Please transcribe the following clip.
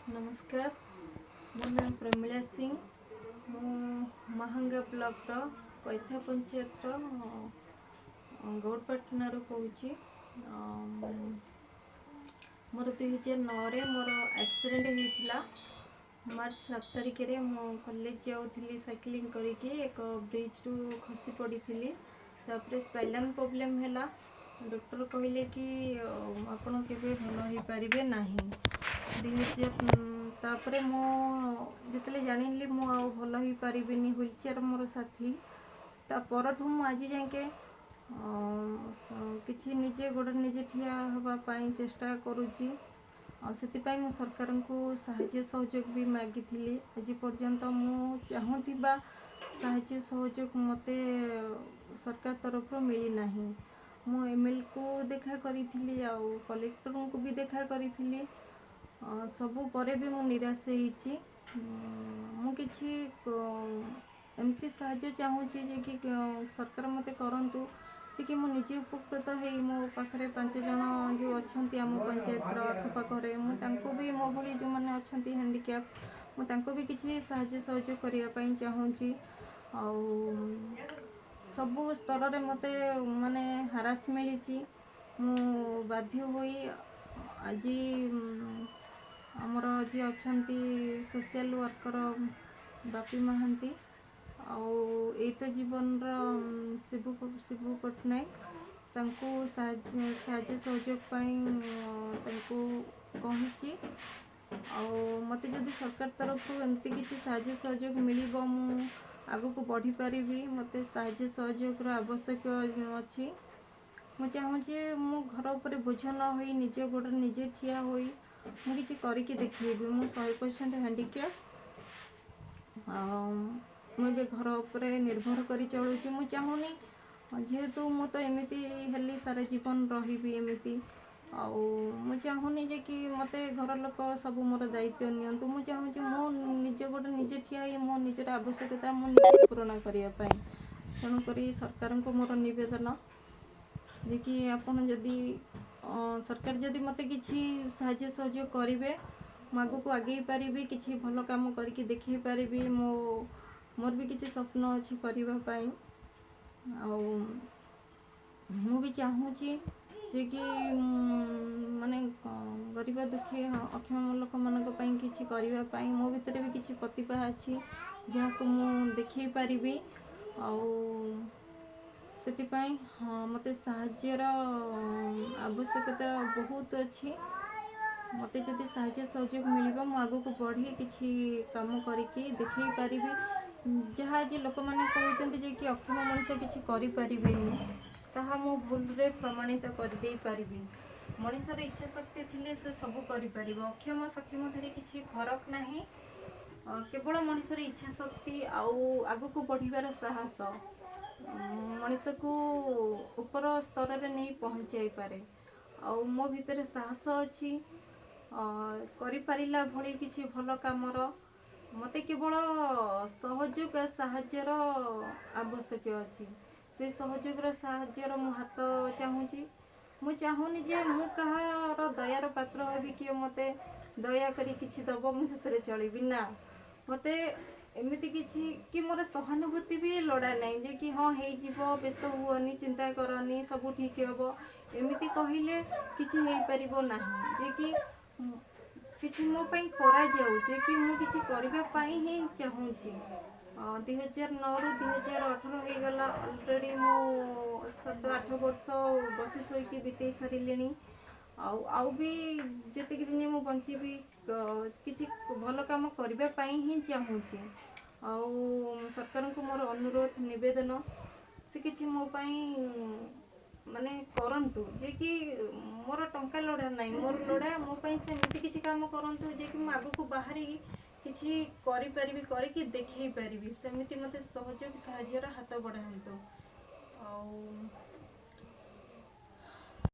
नमस्कार मो नाम प्रमिला सिंह मु महांगा ब्लॉक कैथा पंचायत गौड़पाटना कहूँ मोर 2009 मोर एक्सीडेंट होता मार्च 7 तारिख रे मो कॉलेज जाऊली साइकिलिंग करके एक ब्रिज रु खसी पड़ी तापर स्पाइनल प्रॉब्लम है डॉक्टर कहले कि आपण केबे भल हो पारे ना 2000 तापर मो जिते जानी मु भल हो पारि व्हील चेयर मोर साथी तापर आज जाके किसी निजे गोड़ निजे ठिया हाँपाई चेष्टा करुँची से मु सरकार को साहाय्य सहयोग भी मागी आज पर्यंत मु चाहूबा साहाय्य सहयोग मते सरकार तरफ मिली नाही। मु एमएल को देखा करी कलेक्टर को भी देखा करी सबू परे भी मु निराश होईची मु किछि एमती साहाय्य चाहूँगी जे कि सरकार मते करंतु कि मु निजे उपकृत हो मो पाखे 5 जन जो अच्छा आम पंचायत आखपाखे मुझे भी मो भली जो मैंने अच्छा हैंडिक्याप मुझे भी किसी साहाय्य सहयोग करने चाहूँगी सबु स्तर रे मते माने हारास मिली मु बाध्य होई आज आमर जी अच्छा सोशल वर्कर बापी महांती तो जीवन शिबू पट्टनायक साहाय्य सहयोग कही मत जदि सरकार तरफ एमती किसी साहाय्य सहयोग मिल आगु को बढ़ी पारि मत साहाय्य सहयोग आवश्यक अच्छी मुझे चाहूँगी मो घर उपर बोझ न हो निज गोड़ निजे ठिया हो मुझे करके देखी मु 100% हैंडिक्याप मुझे घर उपर निर्भर कर चलुची मु चाहूनी जेहेतु मु तो एमती हेली सारा जीवन रही एमती मु चाहूनी जे कि मते घर लोक सब मोर दायित्व नियंतु मु चाहूँगी मो निज गोटे निजे ठिया मो निजर आवश्यकता मु निजे पूरण करने तेणुक सरकार को मोर निवेदन जे कि आपन जदि सरकार जदि मते किछि साहाय्य सहयोग करेंगे आगु को आगे पारि किछि भल काम करके देखी पारि मोर भी किसी स्वप्न अच्छी करने मु भी चाहूँगी जे कि माने गरीब दुखी अक्षम लोक मान किछि करने मो भीतर भी किछि प्रतिभा अच्छी जहाँ को मु देखी पारि से मत साहाय्यर आवश्यकता बहुत अच्छी मत जदि साहाय्य सहयोग मिल आगु को बढ़ी किछि काम करके देखी पारि जहाँ आज लोक मैंने कहते कि अक्षम मनुष्य किसी करें ताहा मो भूल रे प्रमाणित करदे पारि मनुष्यर इच्छा शक्ति थिले से सब करें अक्षम सक्षम धरी किसी फरक नहीं केवल मनुष्यर इच्छा शक्ति आगु को बढ़िबार साहस मनुष्य को ऊपर स्तर रे नहीं पहुँचाई पारे मो भितर साहस अच्छी करि पारिला भली किछि भल कामर मते केवल सहयोग साहाय्यर आवश्यक अच्छी से सहयोग साहाय्यर मु हाथ चाहूँगी मु चाहूनी जे मु कहार दयार पात्र हेबी कि मते दया करी किछि दब मुझे चलबी ना मते एमती किछि कि मोर सहानुभूति भी लड़ा नहीं जे कि हाँ हो व्यस्त हुअनी चिंता करनी सब ठीक हे एमती कहले किछि हो पारिबो नाही जे कि किछि मो पई करा जाऊ जे कि मु किछि करबा पई ही चाहूँची 2009 रु 2018 हो गला ऑलरेडी मु 7-8 वर्ष बसी सोईकी बीते सारिलेनी आउ भी जति दिन मु बंची भी किछि भल काम करबा पई ही चाहूँची सरकार को मोर अनुरोध निवेदन से किछि मो पई माने करंतु जे कि मोर टंका लोड़ा नहीं मोर लोड़ा मो पई से एमती किछि काम करंतु जे कि मु आगु को बाहरी किछि करि परिबी करके देखै परिबी सेमिति मते सहयोग साहाय्यर हाथ बढ़ांतु